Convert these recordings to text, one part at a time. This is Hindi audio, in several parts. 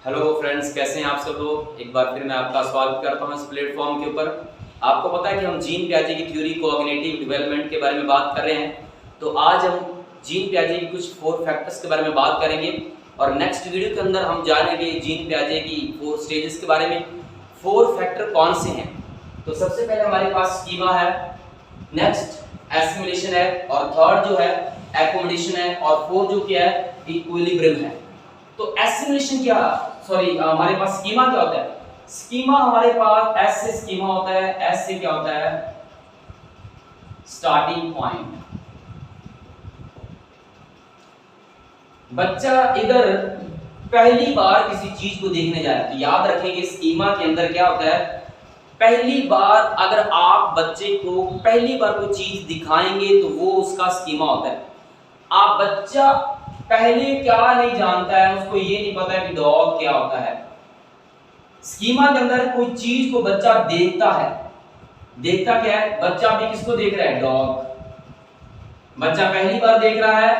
हेलो फ्रेंड्स, कैसे हैं आप सब लोग। एक बार फिर मैं आपका स्वागत करता हूं इस प्लेटफॉर्म के ऊपर। आपको पता है कि हम जीन प्याजे की थ्योरी कोऑग्निटिव डेवलपमेंट के बारे में बात कर रहे हैं। तो आज हम जीन प्याजे की कुछ 4 फैक्टर्स के बारे में बात करेंगे और नेक्स्ट वीडियो के अंदर हम जानेंगे जीन प्याजे की 4 स्टेजेस के बारे में। 4 फैक्टर कौन से हैं। तो सबसे पहले हमारे पास स्कीमा है, नेक्स्ट एसिमिलेशन है और थर्ड जो है एकोमोडेशन है और फोर्थ जो क्या है इक्विलिब्रियम है। तो एसिमिलेशन क्या, सॉरी हमारे पास स्कीमा क्या होता है। स्कीमा हमारे पास एस से स्कीमा होता है, एस से क्या होता है स्टार्टिंग पॉइंट। बच्चा इधर पहली बार किसी चीज को देखने जा रहा है तो याद रखेंगे स्कीमा के अंदर क्या होता है, पहली बार अगर आप बच्चे को पहली बार कोई चीज दिखाएंगे तो वो उसका स्कीमा होता है। आप बच्चा पहले क्या नहीं जानता है, उसको ये नहीं पता है कि डॉग क्या होता है। स्कीमा के अंदर कोई चीज को बच्चा देखता है, देखता क्या है, बच्चा भी किसको देख रहा है, डॉग। बच्चा पहली बार देख रहा है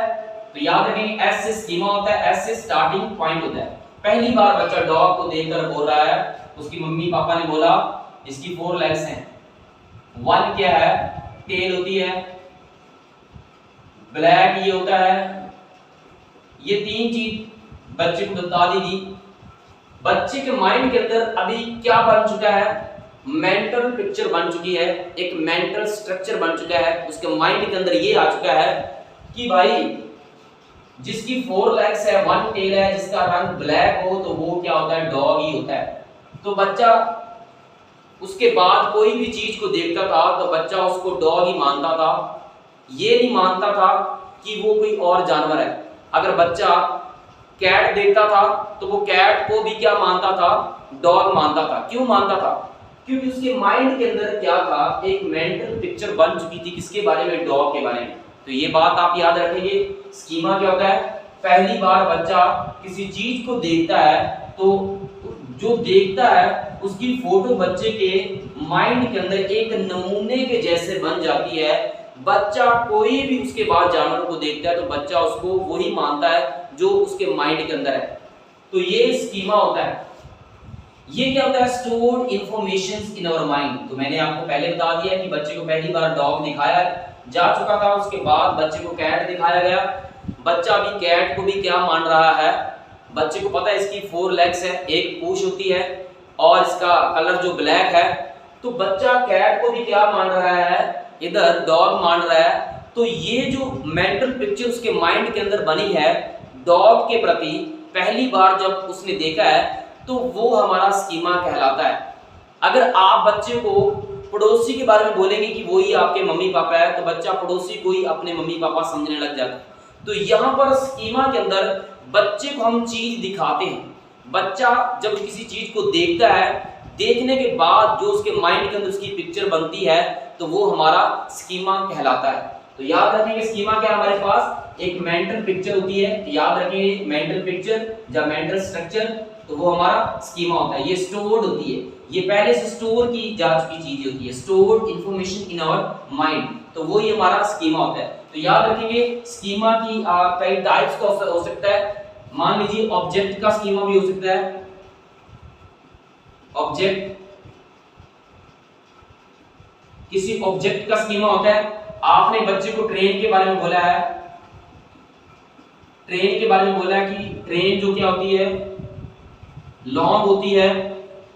तो याद रखेंगे एस से स्कीमा होता है, एस से स्टार्टिंग पॉइंट होता है। पहली बार बच्चा डॉग को देखकर बोल रहा है, उसकी मम्मी पापा ने बोला इसकी 4 लेग्स हैं। 1 क्या है, टेल होती है, ब्लैक ये होता है। ये 3 चीज बच्चे को बता दी गई। बच्चे के माइंड के अंदर अभी क्या बन चुका है, मेंटल पिक्चर बन चुकी है, एक मेंटल स्ट्रक्चर बन चुका है। उसके माइंड के अंदर ये आ चुका है कि भाई जिसकी 4 लेग्स है, 1 टेल है, जिसका रंग ब्लैक हो तो वो क्या होता है, डॉग ही होता है। तो बच्चा उसके बाद कोई भी चीज को देखता था तो बच्चा उसको डॉग ही मानता था, ये नहीं मानता था कि वो कोई और जानवर है। अगर बच्चा कैट देखता था तो वो कैट को भी क्या मानता था, डॉग मानता था। क्यों मानता था, क्योंकि उसके माइंड के अंदर क्या था, एक मेंटल पिक्चर बन चुकी थी किसके बारे में, डॉग के बारे में। तो ये बात आप याद रखेंगे। स्कीमा क्या होता है, पहली बार बच्चा किसी चीज को देखता है तो जो देखता है उसकी फोटो बच्चे के माइंड के अंदर एक नमूने के जैसे बन जाती है। बच्चा कोई भी उसके बाद जानवर को देखता है तो बच्चा उसको वही मानता है जो उसके माइंड के अंदर है। तो ये स्कीमा होता है। ये क्या होता है, stored information in our mind. तो मैंने आपको पहले बता दिया कि बच्चे को पहली बार डॉग दिखाया जा चुका था, उसके बाद बच्चे को कैट दिखाया गया। बच्चा भी कैट को भी क्या मान रहा है, बच्चे को पता है इसकी 4 लेग्स है, एक पूंछ होती है और इसका कलर जो ब्लैक है। तो बच्चा कैट को भी क्या मान रहा है, इधर डॉग मान रहा है। तो ये जो मेंटल पिक्चर उसके माइंड के अंदर बनी है डॉग के प्रति पहली बार जब उसने देखा है तो वो हमारा स्कीमा कहलाता है। अगर आप बच्चे को पड़ोसी के बारे में बोलेंगे कि वही आपके मम्मी पापा है तो बच्चा पड़ोसी को ही अपने मम्मी पापा समझने लग जाता है। तो यहाँ पर स्कीमा के अंदर बच्चे को हम चीज दिखाते हैं। बच्चा जब किसी चीज को देखता है, देखने के बाद जो उसके माइंड के अंदर उसकी पिक्चर बनती है तो वो हमारा स्कीमा कहलाता है। तो याद रखेंगे स्कीमा क्या, हमारे पास एक मेंटल पिक्चर होती है। याद रखेंगे मेंटल पिक्चर या मेंटल स्ट्रक्चर, तो वो हमारा स्कीमा होता है। ये स्टोर्ड होती है, ये पहले से स्टोर की जा चुकी चीज होती है, stored information in our mind. तो वो ही हमारा स्कीमा होता है। तो याद रखेंगे स्कीमा की कई टाइप्स का हो सकता है। मान लीजिए ऑब्जेक्ट का स्कीमा भी हो सकता है। ऑब्जेक्ट, किसी ऑब्जेक्ट का स्कीमा होता है। आपने बच्चे को ट्रेन के बारे में बोला है, ट्रेन के बारे में बोला है कि ट्रेन जो क्या होती है, लॉन्ग होती है,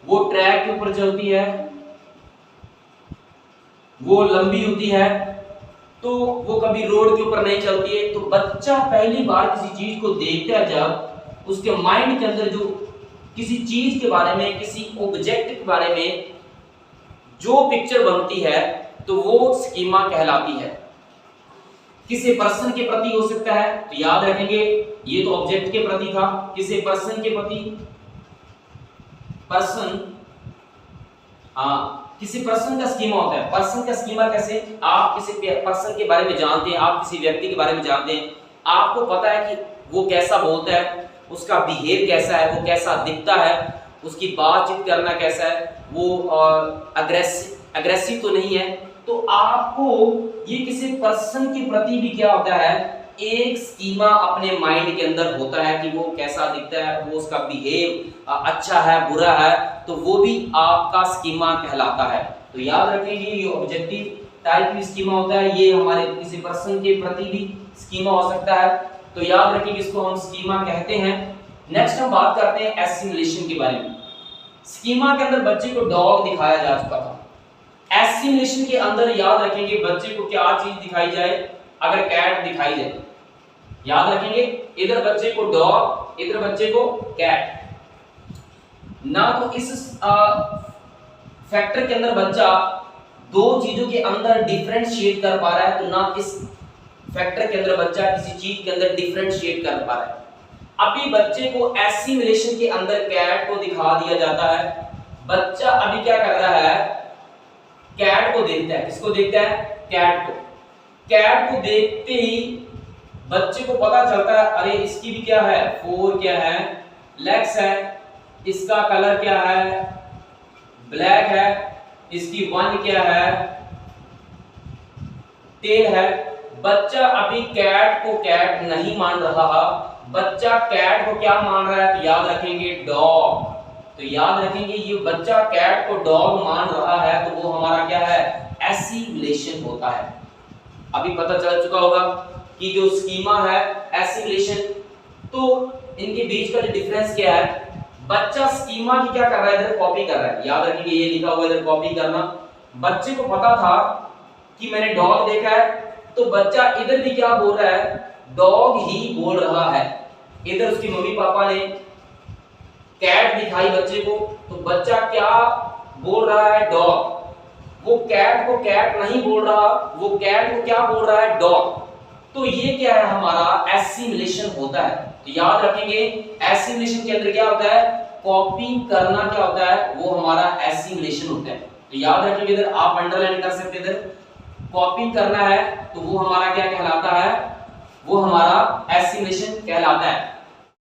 वो ट्रैक के ऊपर चलती है, वो लंबी होती है, तो वो कभी रोड के ऊपर नहीं चलती है। तो बच्चा पहली बार किसी चीज को देखता है जब उसके माइंड के अंदर जो किसी चीज के बारे में, किसी ऑब्जेक्ट के बारे में जो पिक्चर बनती है तो वो स्कीमा कहलाती है। किसी पर्सन के प्रति हो सकता है, तो याद रखेंगे ये तो ऑब्जेक्ट के प्रति था। किसी पर्सन के प्रति, पर्सन, हाँ किसी पर्सन का स्कीमा होता है। पर्सन का स्कीमा कैसे, आप किसी पर्सन के बारे में जानते हैं, आप किसी व्यक्ति के बारे में जानते हैं, आपको पता है कि वो कैसा बोलता है, उसका बिहेव कैसा है, वो कैसा दिखता है, उसकी बातचीत करना कैसा है, वो अग्रेसिव तो नहीं है। तो आपको ये किसी पर्सन के प्रति भी क्या होता है, एक स्कीमा अपने माइंड के अंदर होता है कि वो कैसा दिखता है, वो उसका बिहेव अच्छा है बुरा है, तो वो भी आपका स्कीमा कहलाता है। तो याद रखेंगे ये ऑब्जेक्टिव टाइप की स्कीमा होता है, ये हमारे किसी पर्सन के प्रति भी स्कीमा हो सकता है, तो याद रखिए इसको हम स्कीमा कहते हैं। नेक्स्ट हम बात करते हैं एसिमुलेशन के बारे में। स्कीमा के अंदर बच्चे को डॉग दिखाया जा चुका था, एसिमुलेशन के अंदर याद रखेंगे बच्चे को क्या चीज दिखाई जाए, अगर कैट दिखाई जाए, याद रखेंगे इधर बच्चे को डॉग, इधर बच्चे को कैट, ना तो इस फैक्टर के अंदर बच्चा दो चीजों के अंदर डिफरेंशिएट कर पा रहा है, तो ना इस फैक्टर के अंदर बच्चा किसी चीज के अंदर डिफरेंशिएट कर पा रहा है। अभी बच्चे को एसिमुलेशन के अंदर कैट को दिखा दिया जाता है, बच्चा अभी क्या कर रहा है, कैट को देखता है। किसको देखता है? कैट को। कैट को देखते ही बच्चे को पता चलता है अरे इसकी भी क्या है, 4 क्या है, लेग्स है, इसका कलर क्या है, ब्लैक है, इसकी 1 क्या है, टेल है। बच्चा अभी कैट को कैट नहीं मान रहा, बच्चा कैट को क्या मान रहा है, तो याद रखेंगे डॉग। तो याद रखेंगे ये बच्चा कैट को डॉग मान रहा है, तो वो हमारा क्या है, एसिमुलेशन होता है। अभी पता चल चुका होगा कि जो स्कीमा है एसिमुलेशन, तो इनके बीच का जो डिफरेंस क्या है, बच्चा स्कीमा की क्या कर रहा है, इधर कॉपी कर रहा है। याद रखेंगे ये लिखा हुआ इधर कॉपी करना। बच्चे को पता था कि मैंने डॉग देखा है, तो बच्चा इधर भी क्या बोल रहा है, डॉग ही बोल रहा है। इधर उसकी मम्मी पापा ने कैट दिखाई बच्चे को, तो बच्चा क्या बोल रहा है, डॉग। वो कैट को कैट नहीं बोल रहा, वो कैट को क्या बोल रहा है, डॉग। तो ये क्या है, हमारा एसिमुलेशन होता है। तो याद रखेंगे एसिमुलेशन के अंदर क्या होता है, कॉपी करना क्या होता है, वो हमारा एसिमुलेशन होता है। तो याद रखेंगे इधर आप अंडरलाइन कर सकते हैं, इधर कॉपी करना है तो वो हमारा क्या कहलाता है, वो हमारा एसिमुलेशन कहलाता है।